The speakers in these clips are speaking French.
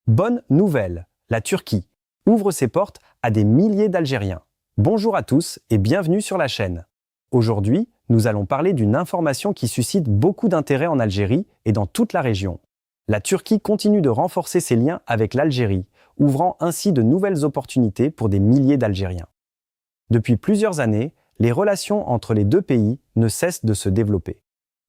Bonne nouvelle, la Turquie ouvre ses portes à des milliers d'Algériens. Bonjour à tous et bienvenue sur la chaîne. Aujourd'hui, nous allons parler d'une information qui suscite beaucoup d'intérêt en Algérie et dans toute la région. La Turquie continue de renforcer ses liens avec l'Algérie, ouvrant ainsi de nouvelles opportunités pour des milliers d'Algériens. Depuis plusieurs années, les relations entre les deux pays ne cessent de se développer.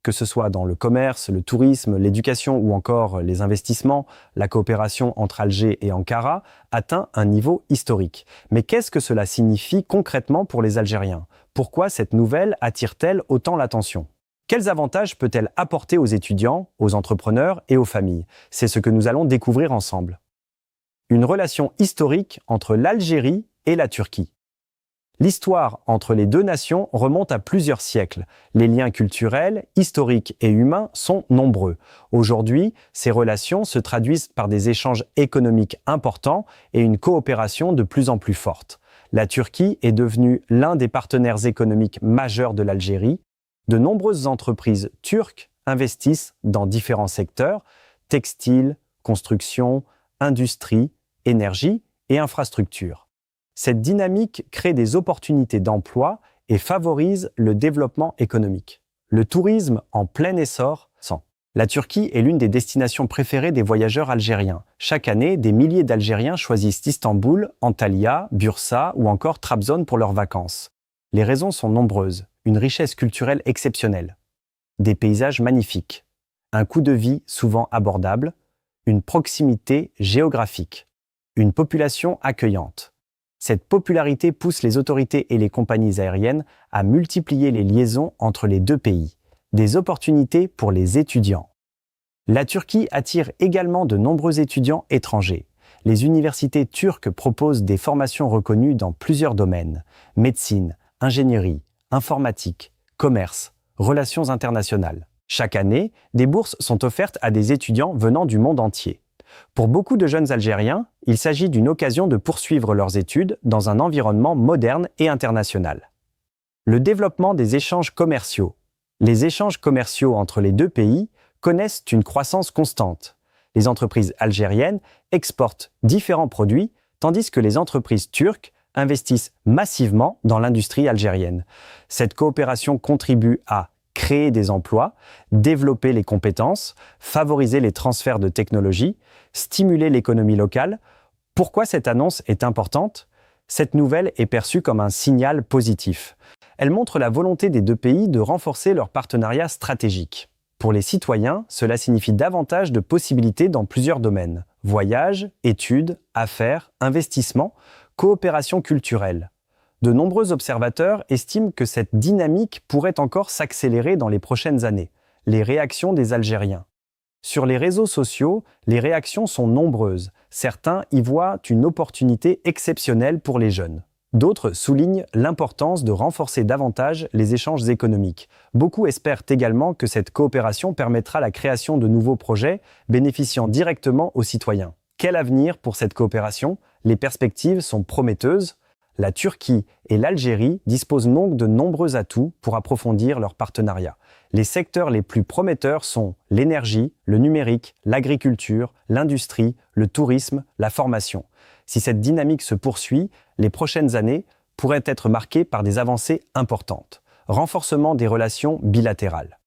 Que ce soit dans le commerce, le tourisme, l'éducation ou encore les investissements, la coopération entre Alger et Ankara atteint un niveau historique. Mais qu'est-ce que cela signifie concrètement pour les Algériens? Pourquoi cette nouvelle attire-t-elle autant l'attention? Quels avantages peut-elle apporter aux étudiants, aux entrepreneurs et aux familles? C'est ce que nous allons découvrir ensemble. Une relation historique entre l'Algérie et la Turquie. L'histoire entre les deux nations remonte à plusieurs siècles. Les liens culturels, historiques et humains sont nombreux. Aujourd'hui, ces relations se traduisent par des échanges économiques importants et une coopération de plus en plus forte. La Turquie est devenue l'un des partenaires économiques majeurs de l'Algérie. De nombreuses entreprises turques investissent dans différents secteurs, textile, construction, industrie, énergie et infrastructures. Cette dynamique crée des opportunités d'emploi et favorise le développement économique. Le tourisme en plein essor sent. La Turquie est l'une des destinations préférées des voyageurs algériens. Chaque année, des milliers d'Algériens choisissent Istanbul, Antalya, Bursa ou encore Trabzon pour leurs vacances. Les raisons sont nombreuses. Une richesse culturelle exceptionnelle, des paysages magnifiques, un coût de vie souvent abordable, une proximité géographique, une population accueillante. Cette popularité pousse les autorités et les compagnies aériennes à multiplier les liaisons entre les deux pays. Des opportunités pour les étudiants. La Turquie attire également de nombreux étudiants étrangers. Les universités turques proposent des formations reconnues dans plusieurs domaines: médecine, ingénierie, informatique, commerce, relations internationales. Chaque année, des bourses sont offertes à des étudiants venant du monde entier. Pour beaucoup de jeunes Algériens, il s'agit d'une occasion de poursuivre leurs études dans un environnement moderne et international. Le développement des échanges commerciaux. Les échanges commerciaux entre les deux pays connaissent une croissance constante. Les entreprises algériennes exportent différents produits, tandis que les entreprises turques investissent massivement dans l'industrie algérienne. Cette coopération contribue à créer des emplois, développer les compétences, favoriser les transferts de technologies, stimuler l'économie locale. Pourquoi cette annonce est importante? Cette nouvelle est perçue comme un signal positif. Elle montre la volonté des deux pays de renforcer leur partenariat stratégique. Pour les citoyens, cela signifie davantage de possibilités dans plusieurs domaines: voyages, études, affaires, investissements, coopération culturelle. De nombreux observateurs estiment que cette dynamique pourrait encore s'accélérer dans les prochaines années. Les réactions des Algériens. Sur les réseaux sociaux, les réactions sont nombreuses. Certains y voient une opportunité exceptionnelle pour les jeunes. D'autres soulignent l'importance de renforcer davantage les échanges économiques. Beaucoup espèrent également que cette coopération permettra la création de nouveaux projets bénéficiant directement aux citoyens. Quel avenir pour cette coopération? Les perspectives sont prometteuses. La Turquie et l'Algérie disposent donc de nombreux atouts pour approfondir leur partenariat. Les secteurs les plus prometteurs sont l'énergie, le numérique, l'agriculture, l'industrie, le tourisme, la formation. Si cette dynamique se poursuit, les prochaines années pourraient être marquées par des avancées importantes. Renforcement des relations bilatérales.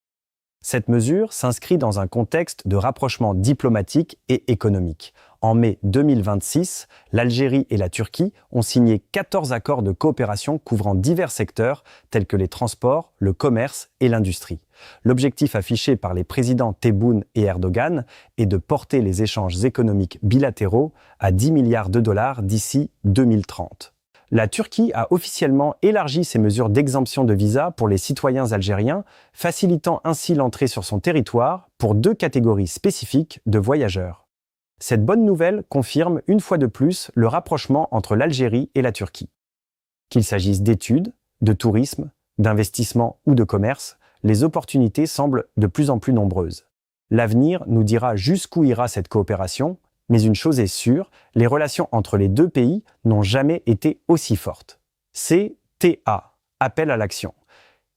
Cette mesure s'inscrit dans un contexte de rapprochement diplomatique et économique. En mai 2026, l'Algérie et la Turquie ont signé 14 accords de coopération couvrant divers secteurs tels que les transports, le commerce et l'industrie. L'objectif affiché par les présidents Tebboune et Erdogan est de porter les échanges économiques bilatéraux à 10 milliards de dollars d'ici 2030. La Turquie a officiellement élargi ses mesures d'exemption de visa pour les citoyens algériens, facilitant ainsi l'entrée sur son territoire pour deux catégories spécifiques de voyageurs. Cette bonne nouvelle confirme une fois de plus le rapprochement entre l'Algérie et la Turquie. Qu'il s'agisse d'études, de tourisme, d'investissement ou de commerce, les opportunités semblent de plus en plus nombreuses. L'avenir nous dira jusqu'où ira cette coopération, mais une chose est sûre, les relations entre les deux pays n'ont jamais été aussi fortes. CTA, appel à l'action.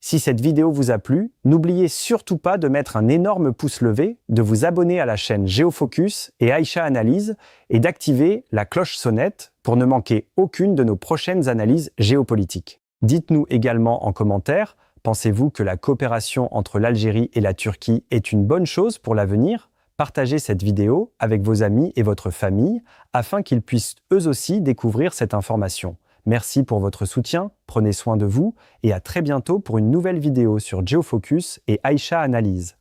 Si cette vidéo vous a plu, n'oubliez surtout pas de mettre un énorme pouce levé, de vous abonner à la chaîne Géofocus et Aïcha Analyse et d'activer la cloche sonnette pour ne manquer aucune de nos prochaines analyses géopolitiques. Dites-nous également en commentaire, pensez-vous que la coopération entre l'Algérie et la Turquie est une bonne chose pour l'avenir ? Partagez cette vidéo avec vos amis et votre famille afin qu'ils puissent eux aussi découvrir cette information. Merci pour votre soutien, prenez soin de vous et à très bientôt pour une nouvelle vidéo sur Géofocus et Aïcha Analyse.